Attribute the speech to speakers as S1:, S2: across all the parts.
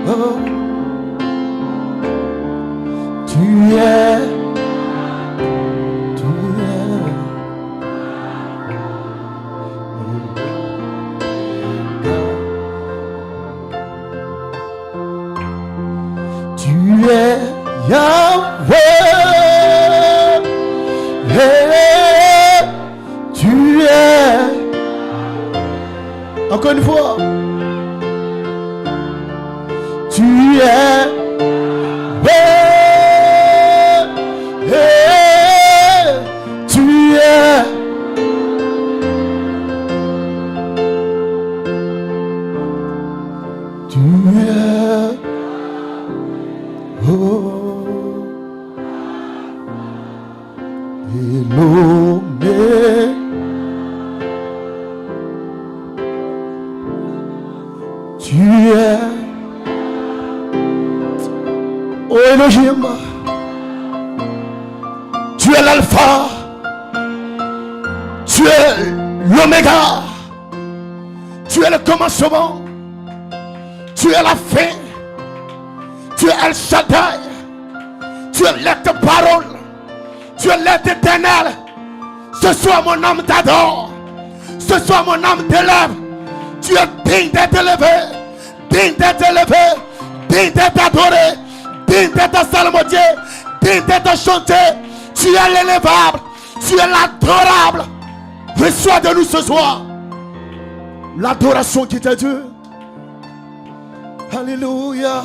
S1: Oh, tu es. Tu es Yahweh. Hey, tu es. Encore une fois. Tu es. Hey, tu es. Tu es. Oh, Elomé, tu es. Oh Elohim, tu es l'alpha, tu es l'oméga, tu es le commencement, tu es la fin. Tu es El Shaddai. Tu es l'être parole. Tu es l'être éternel. Ce soir mon âme t'adore. Ce soir mon âme t'élève. Tu es digne d'être élevé. Digne d'être élevé. Digne d'être adoré. Digne d'être salmodié. Digne d'être chanté. Tu es l'élevable. Tu es l'adorable. Reçois de nous ce soir l'adoration qui t'est due. Alléluia.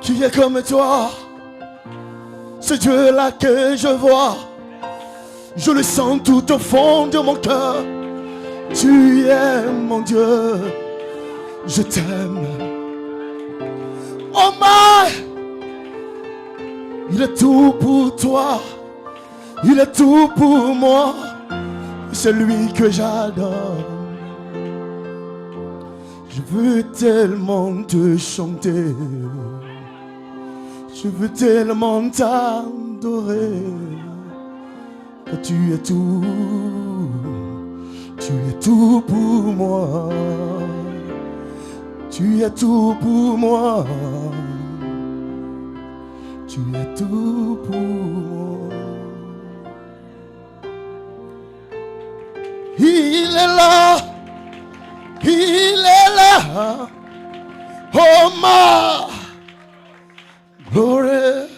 S1: Qui est comme toi? Ce Dieu-là que je vois, je le sens tout au fond de mon cœur. Tu es mon Dieu, je t'aime. Oh my, il est tout pour toi, il est tout pour moi. C'est lui que j'adore. Je veux tellement te chanter. Je veux tellement t'adorer. Tu es tout pour moi. Tu es tout pour moi. Tu es tout pour moi. Il est là, il est là. Oh ma glory.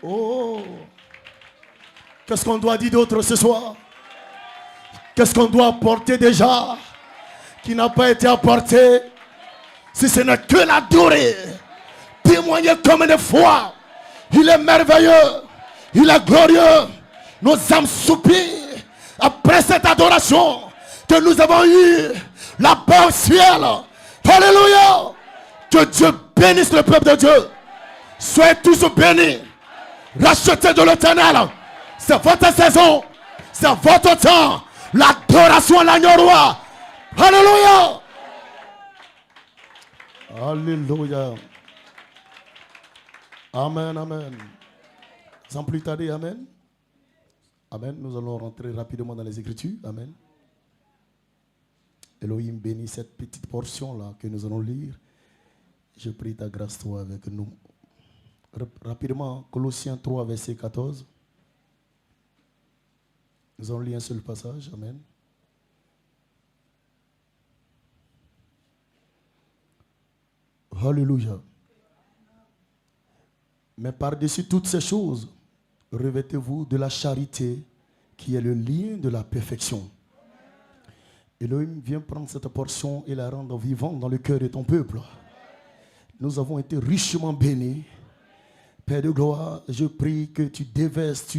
S1: Oh, qu'est-ce qu'on doit dire d'autre ce soir? Qu'est-ce qu'on doit apporter déjà qui n'a pas été apporté? Si ce n'est que l'adorer, témoigner comme une foi. Il est merveilleux, il est glorieux. Nos âmes soupirent après cette adoration que nous avons eue là-bas au ciel. Alléluia. Que Dieu bénisse le peuple de Dieu. Soyez tous bénis. Rachetés de l'Éternel. C'est votre saison. C'est votre temps. L'adoration à l'agneau roi. Alléluia. Alléluia. Amen, amen. Sans plus tarder, amen. Amen. Nous allons rentrer rapidement dans les Écritures. Amen. Elohim bénit cette petite portion-là que nous allons lire. Je prie ta grâce, toi, avec nous. Rapidement, Colossiens 3, verset 14. Nous allons lire un seul passage. Amen. Alléluia. Mais par-dessus toutes ces choses, revêtez-vous de la charité qui est le lien de la perfection. Elohim vient prendre cette portion et la rendre vivante dans le cœur de ton peuple. Nous avons été richement bénis. Père de gloire, je prie que tu déverses,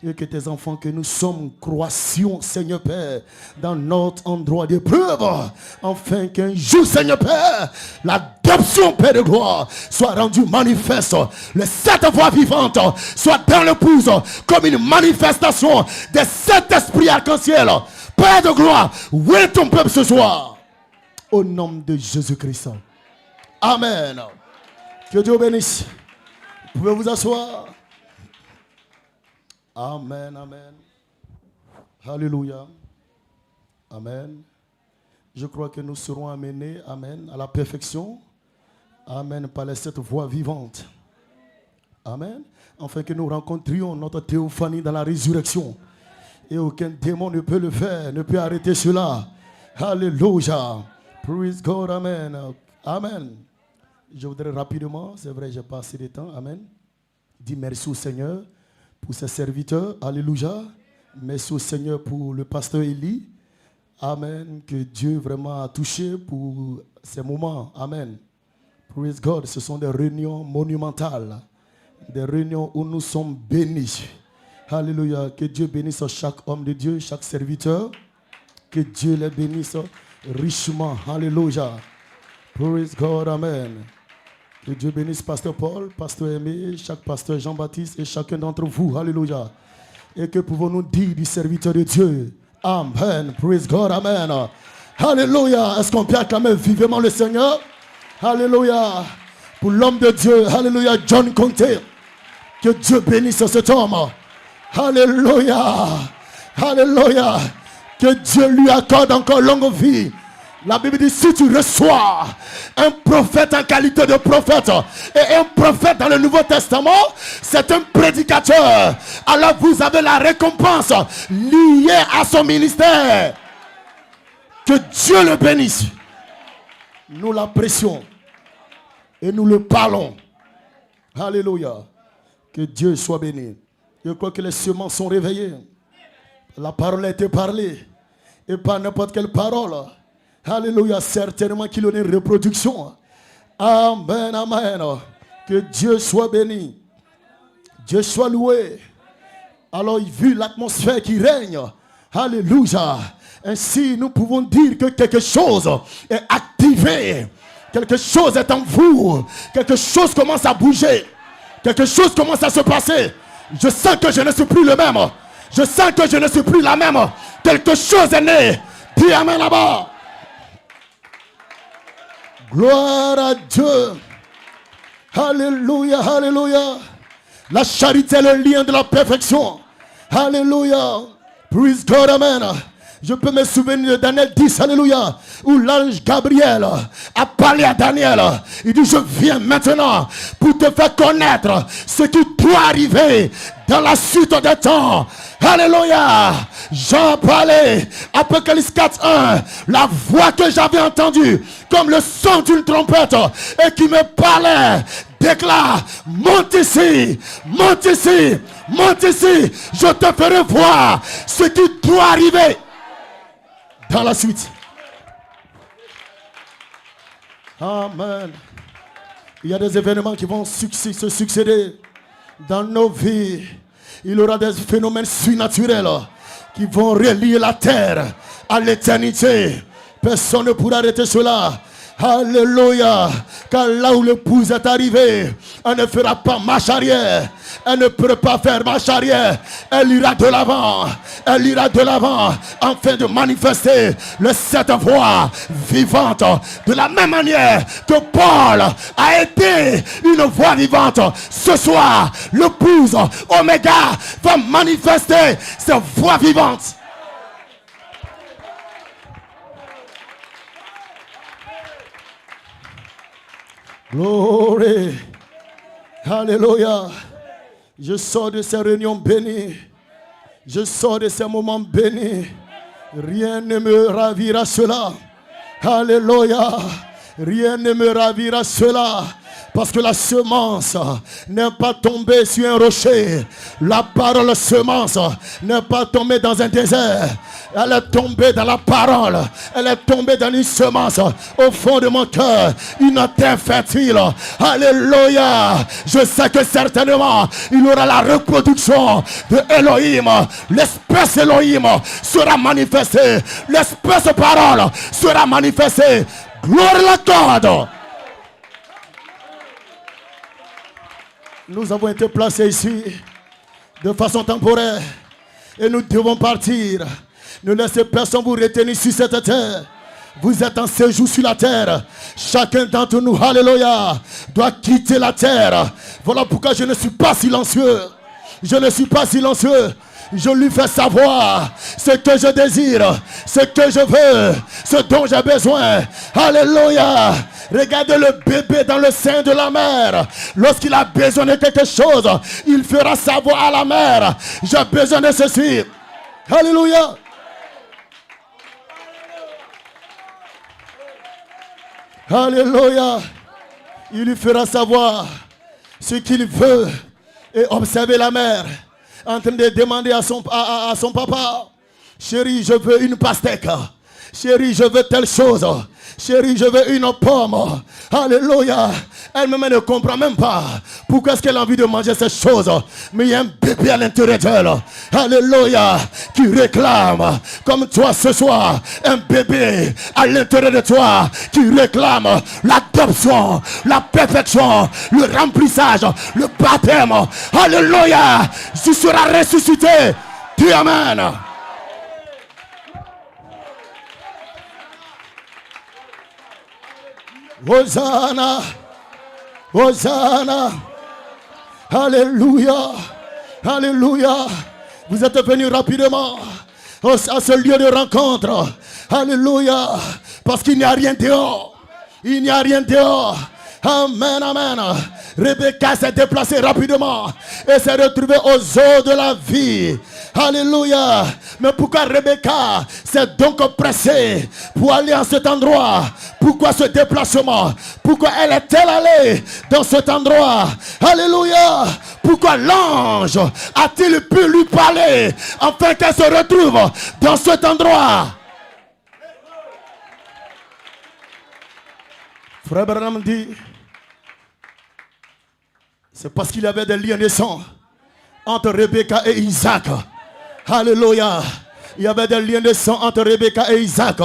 S1: et que tes enfants que nous sommes croissions, Seigneur Père, dans notre endroit d'épreuve, afin qu'un jour, Seigneur Père, l'adoption, Père de gloire, soit rendue manifeste. Les 7 voix vivantes soient dans l'épouse comme une manifestation des 7 esprits arc-en-ciel. Père de gloire, où est ton peuple ce soir? Au nom de Jésus-Christ. Amen. Que Dieu bénisse. Vous pouvez vous asseoir. Amen, amen. Alléluia. Amen. Je crois que nous serons amenés, amen, à la perfection. Amen, par les 7 voies vivantes. Amen. Afin que nous rencontrions notre théophanie dans la résurrection. Et aucun démon ne peut le faire, ne peut arrêter cela. Alléluia. Praise God, amen. Amen. Je voudrais rapidement, c'est vrai, j'ai pas assez de temps, amen. Dis merci au Seigneur pour ses serviteurs. Alléluia. Merci au Seigneur pour le pasteur Élie. Amen. Que Dieu vraiment a touché pour ces moments. Amen. Praise God. Ce sont des réunions monumentales. Des réunions où nous sommes bénis. Alléluia. Que Dieu bénisse chaque homme de Dieu, chaque serviteur. Que Dieu les bénisse richement. Alléluia. Praise God. Amen. Que Dieu bénisse Pasteur Paul, Pasteur Aimé, chaque pasteur Jean-Baptiste et chacun d'entre vous. Alléluia. Et que pouvons-nous dire du serviteur de Dieu? Amen. Praise God. Amen. Alléluia. Est-ce qu'on peut acclamer vivement le Seigneur? Alléluia. Pour l'homme de Dieu. Alléluia. John Conté. Que Dieu bénisse cet homme. Alléluia. Alléluia. Que Dieu lui accorde encore longue vie. La Bible dit, si tu reçois un prophète en qualité de prophète et un prophète dans le Nouveau Testament, c'est un prédicateur. Alors vous avez la récompense liée à son ministère. Que Dieu le bénisse. Nous l'apprécions et nous le parlons. Alléluia. Que Dieu soit béni. Je crois que les semences sont réveillées. La parole a été parlée. Et pas n'importe quelle parole. Alléluia. Certainement qu'il y a une reproduction. Amen, amen. Que Dieu soit béni. Dieu soit loué. Alors, vu l'atmosphère qui règne. Alléluia. Ainsi, nous pouvons dire que quelque chose est activé. Quelque chose est en vous. Quelque chose commence à bouger. Quelque chose commence à se passer. Je sens que je ne suis plus le même. Je sens que je ne suis plus la même. Quelque chose est né. Dis amen là-bas. Gloire à Dieu. Alléluia, alléluia. La charité est le lien de la perfection. Alléluia. Praise God, amen. Je peux me souvenir de Daniel 10, alléluia, où l'ange Gabriel a parlé à Daniel. Il dit, je viens maintenant pour te faire connaître ce qui doit arriver dans la suite des temps. Alléluia. Jean parlait, Apocalypse 4:1, la voix que j'avais entendue comme le son d'une trompette et qui me parlait déclare, monte ici, monte ici, monte ici, je te ferai voir ce qui doit arriver dans la suite. Amen. Il y a des événements qui vont se succéder dans nos vies. Il y aura des phénomènes surnaturels qui vont relier la terre à l'éternité. Personne ne pourra arrêter cela. Alléluia. Car là où l'épouse est arrivée, elle ne fera pas marche arrière. Elle ne peut pas faire marche arrière. Elle ira de l'avant. Elle ira de l'avant afin de manifester les 7 voix vivantes. De la même manière que Paul a été une voix vivante. Ce soir, l'épouse Oméga va manifester ses voix vivantes. Glory. Alléluia. Je sors de ces réunions bénies. Je sors de ces moments bénis. Rien ne me ravira cela. Alléluia. Rien ne me ravira cela. Parce que la semence n'est pas tombée sur un rocher. La parole semence n'est pas tombée dans un désert. Elle est tombée dans la parole. Elle est tombée dans une semence au fond de mon cœur. Une terre fertile. Alléluia. Je sais que certainement il y aura la reproduction de Elohim. L'espèce Elohim sera manifestée. L'espèce parole sera manifestée. Gloire à Dieu. Nous avons été placés ici de façon temporaire et nous devons partir. Ne laissez personne vous retenir sur cette terre. Vous êtes en séjour sur la terre. Chacun d'entre nous, alléluia, doit quitter la terre. Voilà pourquoi je ne suis pas silencieux. Je ne suis pas silencieux. Je lui fais savoir ce que je désire, ce que je veux, ce dont j'ai besoin. Alléluia. Regardez le bébé dans le sein de la mère. Lorsqu'il a besoin de quelque chose, il fera savoir à la mère, j'ai besoin de ceci. Alléluia. Alléluia. Il lui fera savoir ce qu'il veut. Et observez la mère en train de demander à son papa, chérie, je veux une pastèque. Chérie, je veux telle chose. Chérie, je veux une pomme. Alléluia. Elle-même ne comprend même pas pourquoi est-ce qu'elle a envie de manger ces choses. Mais il y a un bébé à l'intérieur d'elle. Alléluia. Qui réclame, comme toi ce soir, un bébé à l'intérieur de toi qui réclame l'adoption, la perfection, le remplissage, le baptême. Alléluia. Tu seras ressuscité. Dis amen. Hosanna, Hosanna, Alléluia, Alléluia. Vous êtes venus rapidement à ce lieu de rencontre. Alléluia, parce qu'il n'y a rien dehors. Il n'y a rien dehors. Amen, amen. Rebecca s'est déplacée rapidement et s'est retrouvée aux eaux de la vie. Alléluia. Mais pourquoi Rebecca s'est donc pressée pour aller à cet endroit? Pourquoi ce déplacement? Pourquoi elle est-elle allée dans cet endroit? Alléluia. Pourquoi l'ange a-t-il pu lui parler afin qu'elle se retrouve dans cet endroit? Frère Branham dit, c'est parce qu'il y avait des liens de sang entre Rebecca et Isaac. Alléluia. Il y avait des liens de sang entre Rebecca et Isaac.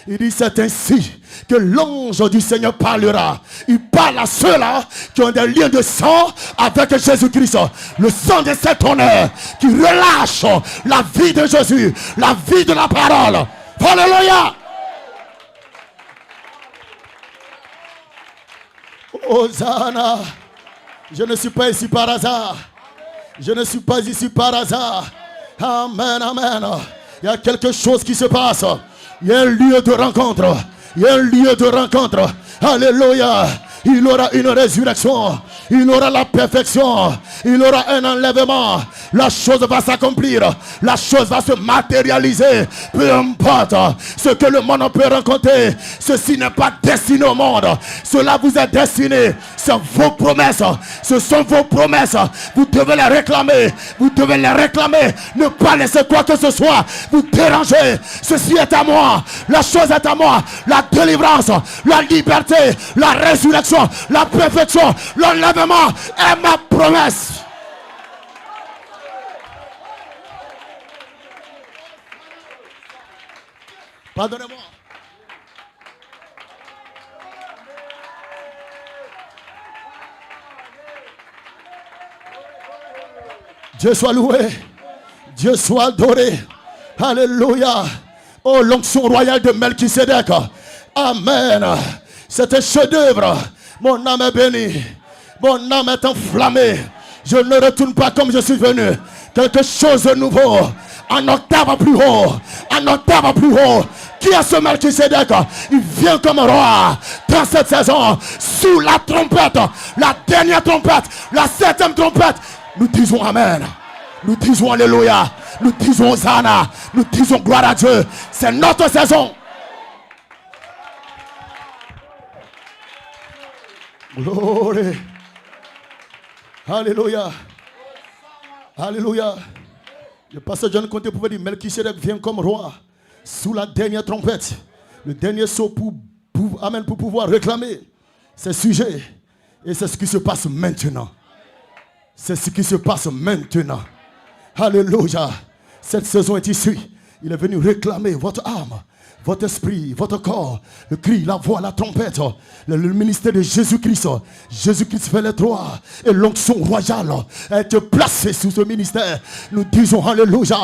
S1: Il dit, c'est ainsi que l'ange du Seigneur parlera. Il parle à ceux-là qui ont des liens de sang avec Jésus-Christ. Le sang de cet honneur qui relâche la vie de Jésus, la vie de la parole. Alléluia. Hosanna. Je ne suis pas ici par hasard. Je ne suis pas ici par hasard. Amen, amen. Il y a quelque chose qui se passe. Il y a un lieu de rencontre. Il y a un lieu de rencontre. Alléluia. Il aura une résurrection. Il aura la perfection. Il aura un enlèvement. La chose va s'accomplir. La chose va se matérialiser. Peu importe ce que le monde peut rencontrer. Ceci n'est pas destiné au monde. Cela vous est destiné. C'est vos promesses. Ce sont vos promesses. Vous devez les réclamer. Vous devez les réclamer. Ne pas laisser quoi que ce soit vous déranger. Ceci est à moi. La chose est à moi. La délivrance, la liberté, la résurrection, la perfection, l'enlèvement est ma promesse. Pardonnez-moi. Dieu soit loué. Dieu soit adoré. Alléluia. Oh, l'onction royale de Melchisedec. Amen. C'est un chef-d'œuvre. Mon âme est bénie. Mon âme est enflammée. Je ne retourne pas comme je suis venu. Quelque chose de nouveau. En octave plus haut. En octave plus haut. Qui est ce Melchisedec? Il vient comme roi dans cette saison. Sous la trompette. La dernière trompette. La 7e trompette. Nous disons Amen. Nous disons Alléluia. Nous disons Hosanna. Nous disons gloire à Dieu. C'est notre saison. Gloire. Alléluia. Alléluia. Le pasteur John Conté pouvait dire Melchisedec vient comme roi sous la dernière trompette. Le dernier saut pour pouvoir réclamer ces sujets. Et c'est ce qui se passe maintenant. C'est ce qui se passe maintenant. Alléluia. Cette saison est ici. Il est venu réclamer votre âme, votre esprit, votre corps. Le cri, la voix, la trompette. Le ministère de Jésus-Christ. Jésus-Christ fait les droits. Et l'onction royale a été placée sous ce ministère. Nous disons Alléluia.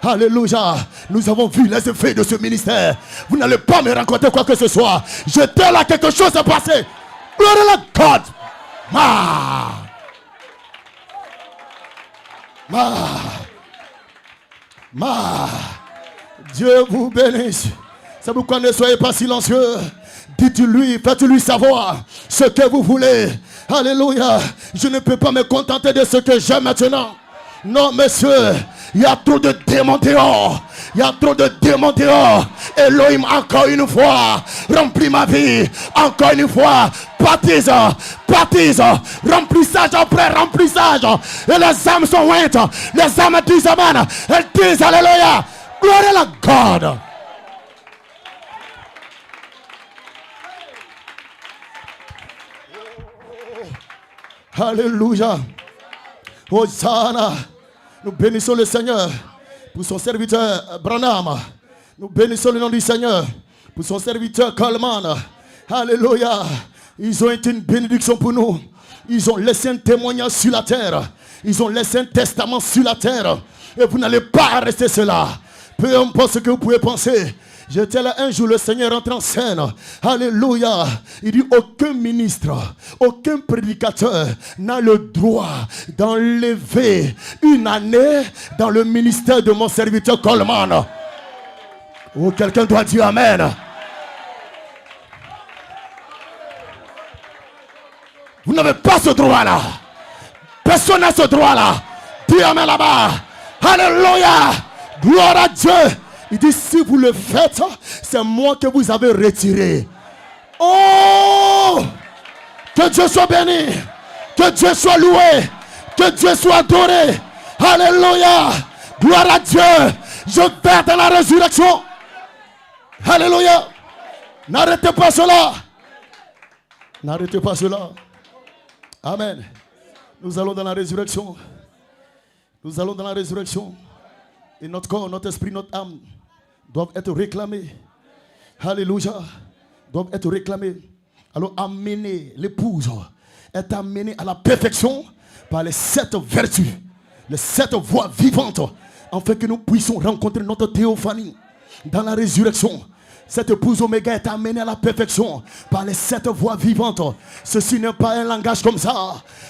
S1: Alléluia. Nous avons vu les effets de ce ministère. Vous n'allez pas me raconter quoi que ce soit. J'étais là, quelque chose s'est passé. Glory to God. Dieu vous bénisse. C'est pourquoi ne soyez pas silencieux. Dites-lui, faites-lui savoir ce que vous voulez. Alléluia. Je ne peux pas me contenter de ce que j'ai maintenant. Non, monsieur, il y a trop de démons dehors. Il y a trop de démons dehors. Elohim, encore une fois, remplis ma vie. Encore une fois, baptise, baptise, remplissage après remplissage. Et les âmes sont ointes. Les âmes disent amen. Elles disent alléluia. Glory à God. Alléluia. Hosanna. Nous bénissons le Seigneur pour son serviteur Branham. Nous bénissons le nom du Seigneur pour son serviteur Coleman. Alléluia. Ils ont été une bénédiction pour nous. Ils ont laissé un témoignage sur la terre. Ils ont laissé un testament sur la terre. Et vous n'allez pas arrêter cela. Peu importe ce que vous pouvez penser. J'étais là un jour, le Seigneur entre en scène. Alléluia. Il dit aucun ministre, aucun prédicateur n'a le droit d'enlever une année dans le ministère de mon serviteur Coleman. Oh, quelqu'un doit dire amen. Vous n'avez pas ce droit-là. Personne n'a ce droit-là. Dis amen là-bas. Alléluia. Gloire à Dieu. Il dit, si vous le faites, c'est moi que vous avez retiré. Oh! Que Dieu soit béni. Que Dieu soit loué. Que Dieu soit adoré. Alléluia. Gloire à Dieu. Je vais dans la résurrection. Alléluia. N'arrêtez pas cela. N'arrêtez pas cela. Amen. Nous allons dans la résurrection. Nous allons dans la résurrection. Et notre corps, notre esprit, notre âme doivent être réclamés. Alléluia. Doivent être réclamés. Alors amener l'épouse est amenée à la perfection par les 7 vertus, les 7 voies vivantes, afin que nous puissions rencontrer notre théophanie dans la résurrection. Cette épouse Oméga est amenée à la perfection par les 7 voies vivantes. Ceci n'est pas un langage comme ça.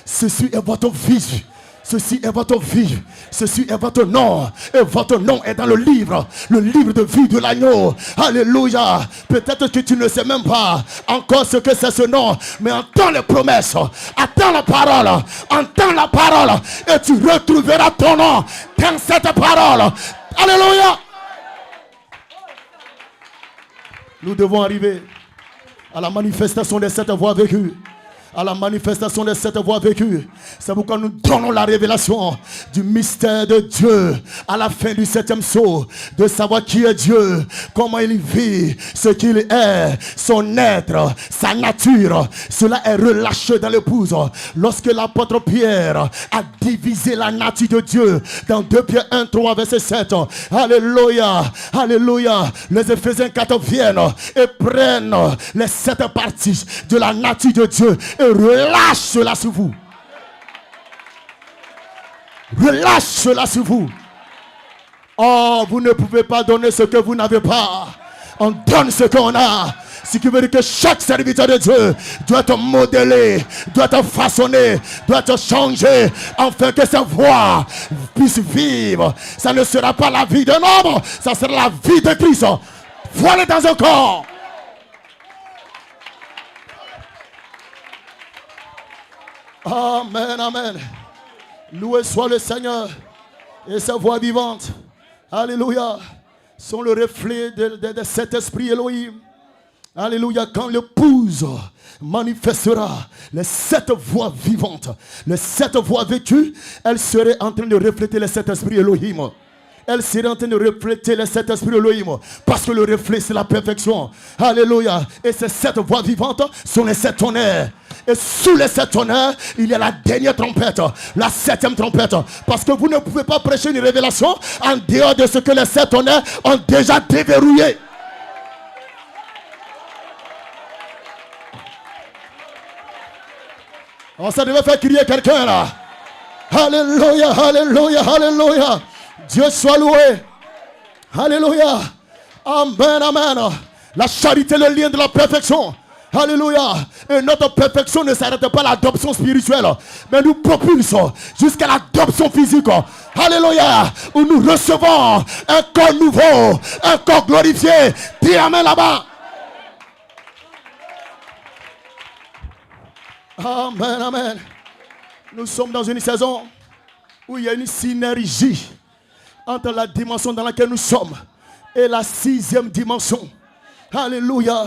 S1: Ceci est votre vie. Ceci est votre vie. Ceci est votre nom. Et votre nom est dans le livre de vie de l'agneau. Alléluia. Peut-être que tu ne sais même pas encore ce que c'est ce nom. Mais entends les promesses. Attends la parole. Entends la parole. Et tu retrouveras ton nom dans cette parole. Alléluia. Nous devons arriver à la manifestation de cette voie vécue. À la manifestation de cette voie vécue. C'est pourquoi nous donnons la révélation du mystère de Dieu à la fin du 7e sceau, de savoir qui est Dieu, comment il vit, ce qu'il est, son être, sa nature. Cela est relâché dans l'épouse. Lorsque l'apôtre Pierre a divisé la nature de Dieu dans 2 Pierre 1, 3, verset 7. Alléluia, alléluia. Les Éphésiens 4 viennent et prennent les 7 parties de la nature de Dieu et relâche cela sur vous. Relâche cela sur vous. Oh, vous ne pouvez pas donner ce que vous n'avez pas. On donne ce qu'on a. Ce qui veut dire que chaque serviteur de Dieu doit être modelé, doit être façonné, doit être changé, afin que sa voix puisse vivre. Ça ne sera pas la vie d'un homme, ça sera la vie de Christ. Voilà dans un corps. Amen, amen. Loué soit le Seigneur. Et sa voix vivante, alléluia, sont le reflet de cet esprit Elohim. Alléluia, quand l'épouse manifestera les 7 voix vivantes, les 7 voix vécues, elle serait en train de refléter les 7 esprits Elohim. Elle serait en train de refléter les 7 esprits Elohim. Parce que le reflet, c'est la perfection. Alléluia. Et ces 7 voix vivantes sont les 7 tonnerres. Et sous les 7 tonnerres, il y a la dernière trompette. La 7e trompette. Parce que vous ne pouvez pas prêcher une révélation en dehors de ce que les 7 tonnerres ont déjà déverrouillé. Oh, ça devait faire crier quelqu'un là. Alléluia, alléluia, alléluia. Dieu soit loué. Alléluia. Amen, amen. La charité, le lien de la perfection. Alléluia. Et notre perfection ne s'arrête pas à l'adoption spirituelle, mais nous propulse jusqu'à l'adoption physique. Alléluia. Où nous recevons un corps nouveau, un corps glorifié. Dis amen là-bas. Amen, amen. Nous sommes dans une saison où il y a une synergie entre la dimension dans laquelle nous sommes et la 6e dimension. Alléluia.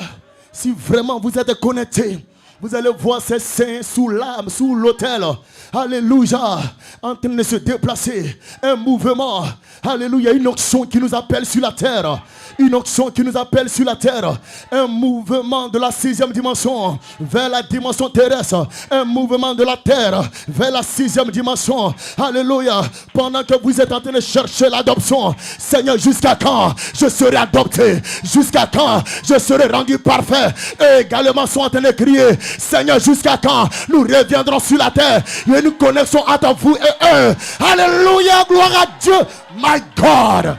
S1: Si vraiment vous êtes connectés, vous allez voir ces saints sous l'âme, sous l'autel. Alléluia. En train de se déplacer. Un mouvement. Alléluia. Une onction qui nous appelle sur la terre. Une onction qui nous appelle sur la terre. Un mouvement de la 6e dimension vers la dimension terrestre. Un mouvement de la terre vers la 6e dimension. Alléluia. Pendant que vous êtes en train de chercher l'adoption, Seigneur, jusqu'à quand je serai adopté? Jusqu'à quand je serai rendu parfait? Et également sont en train de crier, Seigneur, jusqu'à quand nous reviendrons sur la terre? Il y a une connexion entre vous et eux. Alléluia, gloire à Dieu. My God.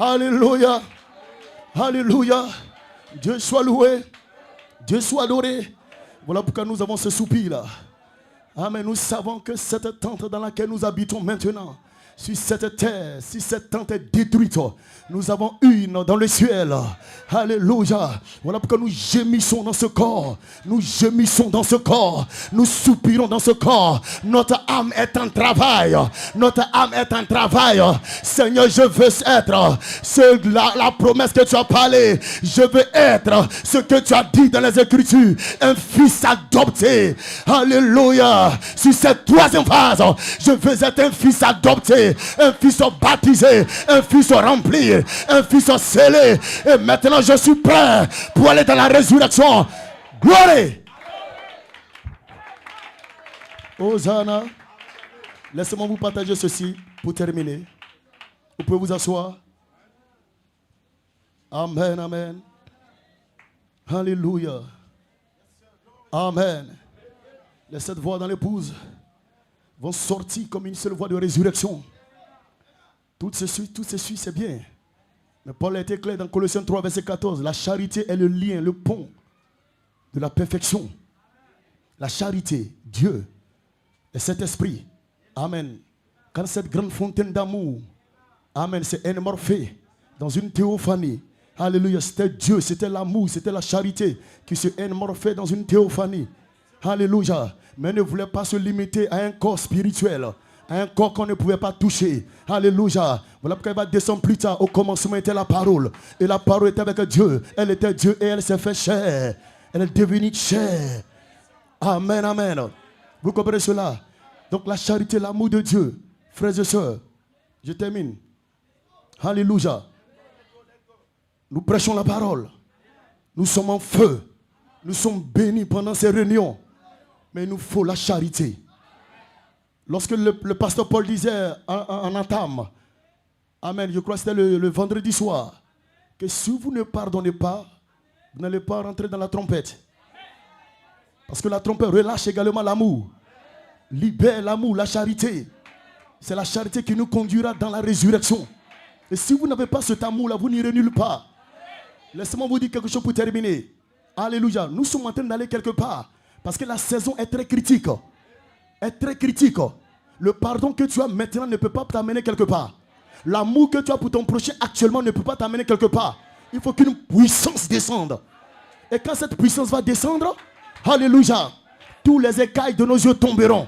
S1: Alléluia. Alléluia. Dieu soit loué. Dieu soit adoré. Voilà pourquoi nous avons ce soupir là. Amen. Nous savons que cette tente dans laquelle nous habitons maintenant, sur cette terre, si cette tente est détruite, nous avons une dans le ciel. Alléluia. Voilà pourquoi nous gémissons dans ce corps. Nous gémissons dans ce corps. Nous soupirons dans ce corps. Notre âme est en travail. Notre âme est en travail. Seigneur, je veux être la promesse que tu as parlé. Je veux être ce que tu as dit dans les Écritures. Un fils adopté. Alléluia. Sur cette 3e phase, je veux être un fils adopté. Un fils baptisé, un fils rempli, un fils scellé. Et maintenant je suis prêt pour aller dans la résurrection. Gloire. Hosanna. Laissez-moi vous partager ceci pour terminer. Vous pouvez vous asseoir. Amen, amen. Alléluia. Amen. Les 7 voix dans l'épouse vont sortir comme une seule voix de résurrection. Tout ceci, c'est bien. Mais Paul a été clair dans Colossiens 3, verset 14. La charité est le lien, le pont de la perfection. La charité, Dieu et cet esprit. Amen. Quand cette grande fontaine d'amour, amen, c'est émorphé dans une théophanie. Alléluia, c'était Dieu, c'était l'amour, c'était la charité qui se émorphait dans une théophanie. Alléluia. Mais ne voulait pas se limiter à un corps spirituel. Un corps qu'on ne pouvait pas toucher. Alléluia. Voilà pourquoi il va descendre plus tard. Au commencement était la parole. Et la parole était avec Dieu. Elle était Dieu et elle s'est fait chair. Elle est devenue chair. Amen, amen. Vous comprenez cela? Donc la charité, l'amour de Dieu. Frères et sœurs, je termine. Alléluia. Nous prêchons la parole. Nous sommes en feu. Nous sommes bénis pendant ces réunions. Mais il nous faut la charité. Lorsque le pasteur Paul disait en entame, amen, je crois que c'était le vendredi soir, que si vous ne pardonnez pas, vous n'allez pas rentrer dans la trompette. Parce que la trompette relâche également l'amour. Libère l'amour, la charité. C'est la charité qui nous conduira dans la résurrection. Et si vous n'avez pas cet amour-là, vous n'irez nulle part. Laissez-moi vous dire quelque chose pour terminer. Alléluia. Nous sommes en train d'aller quelque part. Parce que la saison est très critique. Est très critique. Le pardon que tu as maintenant ne peut pas t'amener quelque part. L'amour que tu as pour ton prochain actuellement ne peut pas t'amener quelque part. Il faut qu'une puissance descende. Et quand cette puissance va descendre, alléluia, tous les écailles de nos yeux tomberont.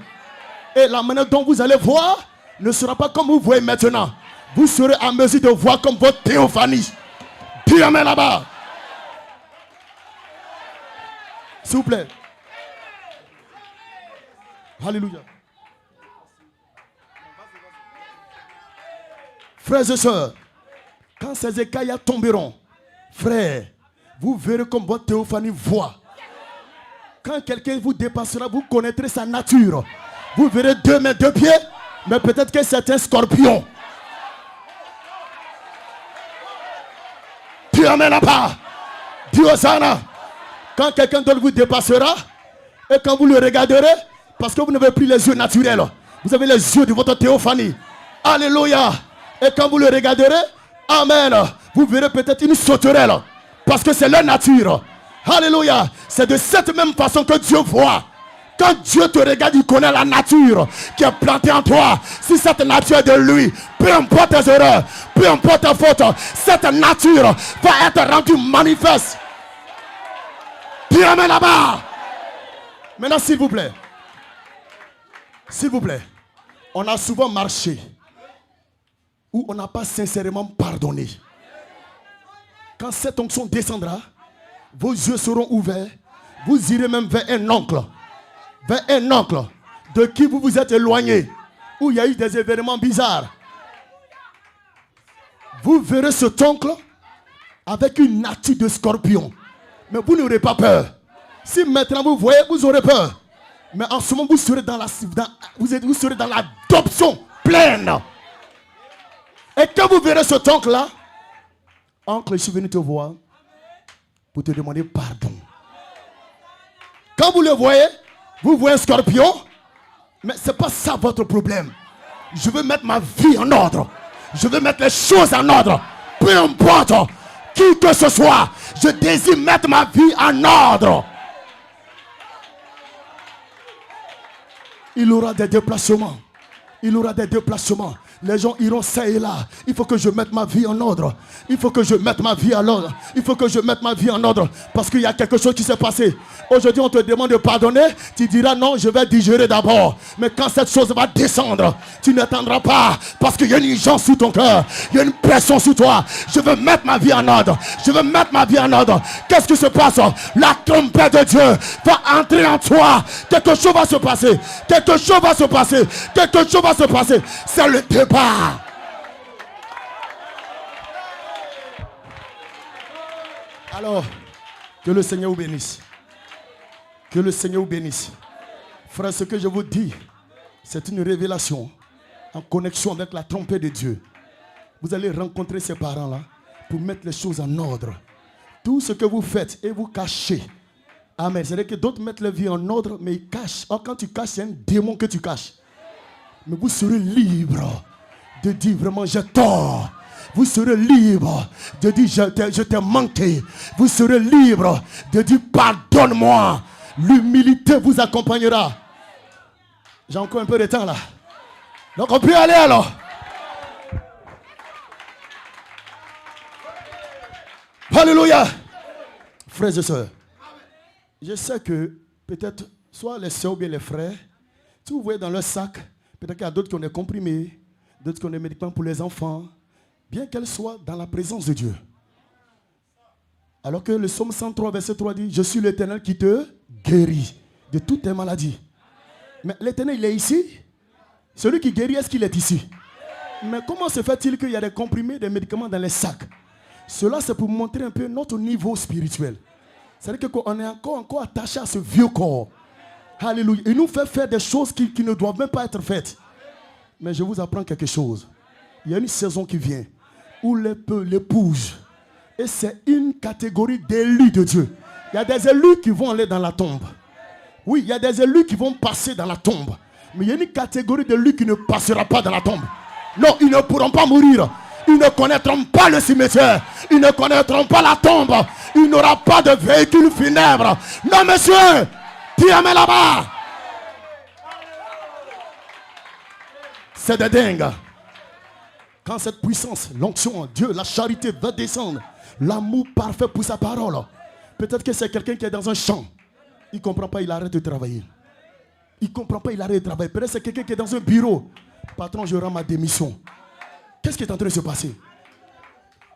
S1: Et la manière dont vous allez voir ne sera pas comme vous voyez maintenant. Vous serez en mesure de voir comme votre théophanie. Dis amen là-bas. S'il vous plaît. Alléluia. Frères et sœurs, quand ces écailles tomberont, frères, vous verrez comme votre théophanie voit. Quand quelqu'un vous dépassera, vous connaîtrez sa nature. Vous verrez 2 mains, 2 pieds, mais peut-être que c'est un scorpion. Dis amen là-bas. Dis Hosanna. Quand quelqu'un d'autre vous dépassera, et quand vous le regarderez, parce que vous n'avez plus les yeux naturels, vous avez les yeux de votre théophanie. Alléluia. Et quand vous le regarderez, amen, vous verrez peut-être une sauterelle. Parce que c'est leur nature. Alléluia. C'est de cette même façon que Dieu voit. Quand Dieu te regarde, il connaît la nature qui est plantée en toi. Si cette nature est de lui, peu importe tes erreurs, peu importe tes fautes, cette nature va être rendue manifeste. Dis amen là-bas. Maintenant, s'il vous plaît. S'il vous plaît. On a souvent marché où on n'a pas sincèrement pardonné. Quand cette onction descendra, vos yeux seront ouverts. Vous irez même vers un oncle. Vers un oncle de qui vous vous êtes éloigné, où il y a eu des événements bizarres. Vous verrez cet oncle avec une nature de scorpion. Mais vous n'aurez pas peur. Si maintenant vous voyez, vous aurez peur. Mais en ce moment, vous serez dans vous serez dans l'adoption pleine. Et quand vous verrez cet oncle-là, oncle, je suis venu te voir pour te demander pardon. Quand vous le voyez, vous voyez un scorpion, mais ce n'est pas ça votre problème. Je veux mettre ma vie en ordre. Je veux mettre les choses en ordre. Peu importe qui que ce soit, je désire mettre ma vie en ordre. Il aura des déplacements. Il aura des déplacements. Les gens iront ça et là. Il faut que je mette ma vie en ordre. Il faut que je mette ma vie en ordre. Il faut que je mette ma vie en ordre. Parce qu'il y a quelque chose qui s'est passé. Aujourd'hui, on te demande de pardonner. Tu diras non, je vais digérer d'abord. Mais quand cette chose va descendre, tu n'attendras pas. Parce qu'il y a une urgence sous ton cœur. Il y a une pression sous toi. Je veux mettre ma vie en ordre. Je veux mettre ma vie en ordre. Qu'est-ce qui se passe? La trompette de Dieu va entrer en toi. Quelque chose va se passer. Quelque chose va se passer. Quelque chose va se passer. C'est le départ. Alors, que le Seigneur vous bénisse. Que le Seigneur vous bénisse. Frère, ce que je vous dis, c'est une révélation en connexion avec la trompette de Dieu. Vous allez rencontrer ces parents-là pour mettre les choses en ordre. Tout ce que vous faites et vous cachez. Amen. C'est-à-dire que d'autres mettent leur vie en ordre, mais ils cachent. Or, quand tu caches, c'est un démon que tu caches. Mais vous serez libre de dire vraiment j'ai tort. Vous serez libre de dire je t'ai manqué. Vous serez libre de dire pardonne-moi. L'humilité vous accompagnera. J'ai encore un peu de temps là. Donc on peut y aller alors. Alléluia. Frères et sœurs, je sais que peut-être soit les sœurs ou bien les frères, si vous voyez dans leur sac, peut-être qu'il y a d'autres qui ont des comprimés, d'autres qui ont des médicaments pour les enfants, bien qu'elles soient dans la présence de Dieu. Alors que le psaume 103, verset 3 dit, je suis l'Éternel qui te guérit de toutes tes maladies. Mais l'Éternel, il est ici. Celui qui guérit, est-ce qu'il est ici? Mais comment se fait-il qu'il y a des comprimés, des médicaments dans les sacs? Cela, c'est pour montrer un peu notre niveau spirituel. C'est-à-dire qu'on est encore attaché à ce vieux corps. Alléluia. Il nous fait faire des choses qui ne doivent même pas être faites. Mais je vous apprends quelque chose. Il y a une saison qui vient où l'épouse, et c'est une catégorie d'élus de Dieu. Il y a des élus qui vont aller dans la tombe. Oui, il y a des élus qui vont passer dans la tombe. Mais il y a une catégorie d'élus qui ne passera pas dans la tombe. Non, ils ne pourront pas mourir. Ils ne connaîtront pas le cimetière. Ils ne connaîtront pas la tombe. Il n'y aura pas de véhicule funèbre. Non, monsieur, tiens-moi là-bas. C'est de dingue. Quand cette puissance, l'onction, Dieu, la charité va descendre, l'amour parfait pour sa parole. Peut-être que c'est quelqu'un qui est dans un champ. Il ne comprend pas, il arrête de travailler. Il ne comprend pas, il arrête de travailler. Peut-être que c'est quelqu'un qui est dans un bureau. Patron, je rends ma démission. Qu'est-ce qui est en train de se passer?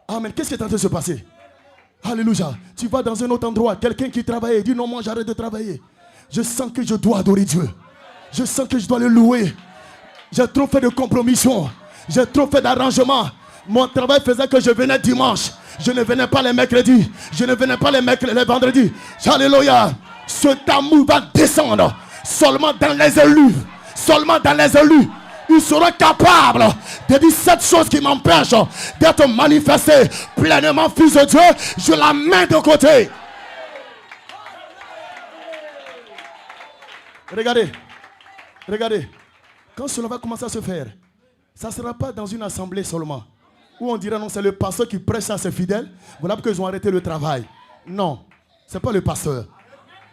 S1: Amen. Qu'est-ce qui est en train de se passer? Alléluia. Tu vas dans un autre endroit. Quelqu'un qui travaille dit non, moi j'arrête de travailler. Je sens que je dois adorer Dieu. Je sens que je dois le louer. J'ai trop fait de compromissions. J'ai trop fait d'arrangements. Mon travail faisait que je venais dimanche. Je ne venais pas les mercredis. Je ne venais pas les vendredis. Alléluia. Cet amour va descendre seulement dans les élus. Seulement dans les élus. Ils seront capables de dire cette chose qui m'empêche d'être manifesté pleinement fils de Dieu. Je la mets de côté. Regardez. Regardez. Quand cela va commencer à se faire, Ça ne sera pas dans une assemblée seulement. Où on dira non, c'est le pasteur qui prêche à ses fidèles. Voilà pourquoi ils ont arrêté le travail. Non, ce n'est pas le pasteur.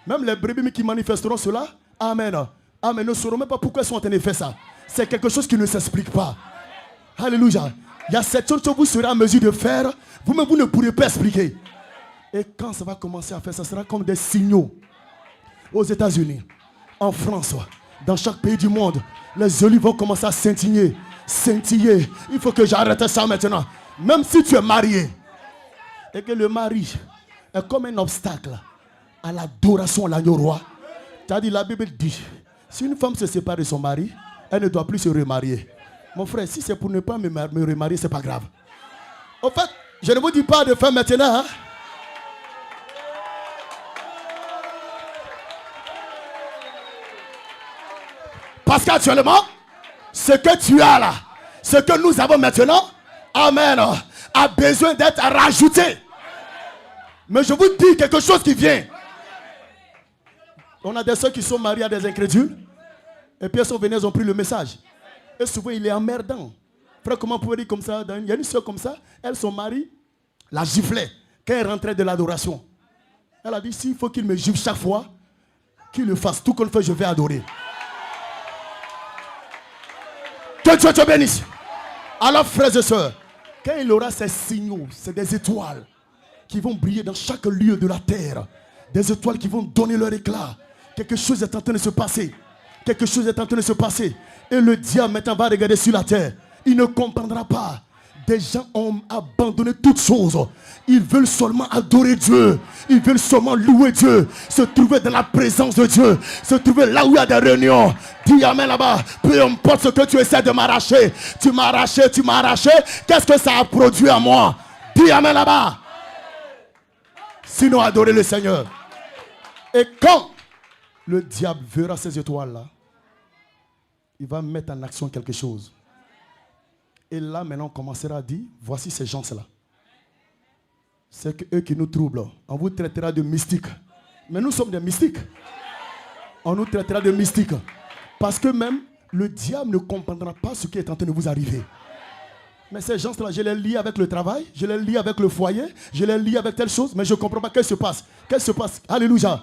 S1: Même les brebis qui manifesteront cela, amen. Amen. Ne sauront même pas pourquoi ils sont en train de faire ça. C'est quelque chose qui ne s'explique pas. Alléluia. Il y a cette chose que vous serez en mesure de faire. Vous-même, vous ne pourrez pas expliquer. Et quand ça va commencer à faire, ça sera comme des signaux. Aux États-Unis, en France, dans chaque pays du monde, les olives vont commencer à scintiller. Scintiller. Il faut que j'arrête ça maintenant. Même si tu es marié et que le mari est comme un obstacle à l'adoration à l'agneau roi. C'est-à-dire, la Bible dit, si une femme se sépare de son mari, elle ne doit plus se remarier. Mon frère, si c'est pour ne pas me remarier, c'est pas grave. En fait, je ne vous dis pas de faire maintenant. Hein? Parce qu'actuellement, ce que tu as là, ce que nous avons maintenant, amen, a besoin d'être rajouté. Mais je vous dis quelque chose qui vient. On a des soeurs qui sont mariées à des incrédules. Et puis elles sont venues, elles ont pris le message. Et souvent il est emmerdant. Frère, comment pouvez-vous dire comme ça? Il y a une soeur comme ça, elle, son mari, la giflait quand elle rentrait de l'adoration. Elle a dit, s'il faut qu'il me gifle chaque fois, qu'il le fasse. Tout qu'on fait, je vais adorer. Que Dieu te bénisse. Alors, frères et sœurs, quand il aura ces signaux, c'est des étoiles qui vont briller dans chaque lieu de la terre. Des étoiles qui vont donner leur éclat. Quelque chose est en train de se passer. Quelque chose est en train de se passer. Et le diable maintenant va regarder sur la terre. Il ne comprendra pas. Des gens ont abandonné toutes choses. Ils veulent seulement adorer Dieu. Ils veulent seulement louer Dieu. Se trouver dans la présence de Dieu. Se trouver là où il y a des réunions. Dis amen là-bas. Peu importe ce que tu essaies de m'arracher. Tu m'as arraché, tu m'as arraché. Qu'est-ce que ça a produit à moi? Dis amen là-bas. Sinon adorer le Seigneur. Et quand le diable verra ces étoiles-là, il va mettre en action quelque chose. Et là, maintenant, on commencera à dire, voici ces gens-là. C'est eux qui nous troublent. On vous traitera de mystiques. Mais nous sommes des mystiques. On nous traitera de mystiques. Parce que même le diable ne comprendra pas ce qui est en train de vous arriver. Mais ces gens-là, je les lie avec le travail, je les lie avec le foyer, je les lie avec telle chose, mais je ne comprends pas qu'est-ce qui se passe. Qu'est-ce qui se passe? Alléluia.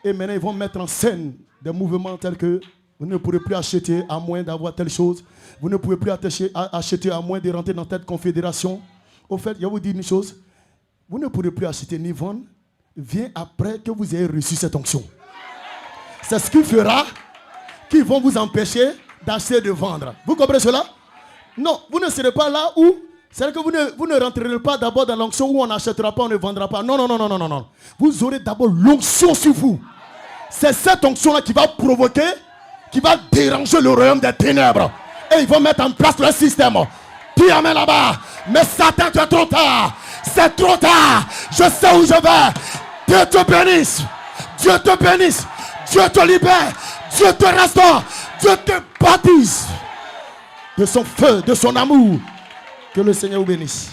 S1: Et maintenant, ils vont mettre en scène des mouvements tels que vous ne pourrez plus acheter à moins d'avoir telle chose. Vous ne pouvez plus acheter à moins de rentrer dans telle confédération. Au fait, je vais vous dire une chose. Vous ne pourrez plus acheter ni vendre. Vient après que vous ayez reçu cette onction. C'est ce qui fera qu'ils vont vous empêcher d'acheter et de vendre. Vous comprenez cela? Non, vous ne serez pas là où... C'est-à-dire que vous ne rentrerez pas d'abord dans l'onction où on n'achètera pas, on ne vendra pas. Non, non, non, non, non, non. Vous aurez d'abord l'onction sur vous. C'est cette onction-là qui va provoquer, qui va déranger le royaume des ténèbres. Et ils vont mettre en place le système. Dis amen là-bas. Mais Satan, tu es trop tard. C'est trop tard. Je sais où je vais. Dieu te bénisse. Dieu te bénisse. Dieu te libère. Dieu te restaure. Dieu te baptise de son feu, de son amour. Que le Seigneur vous bénisse.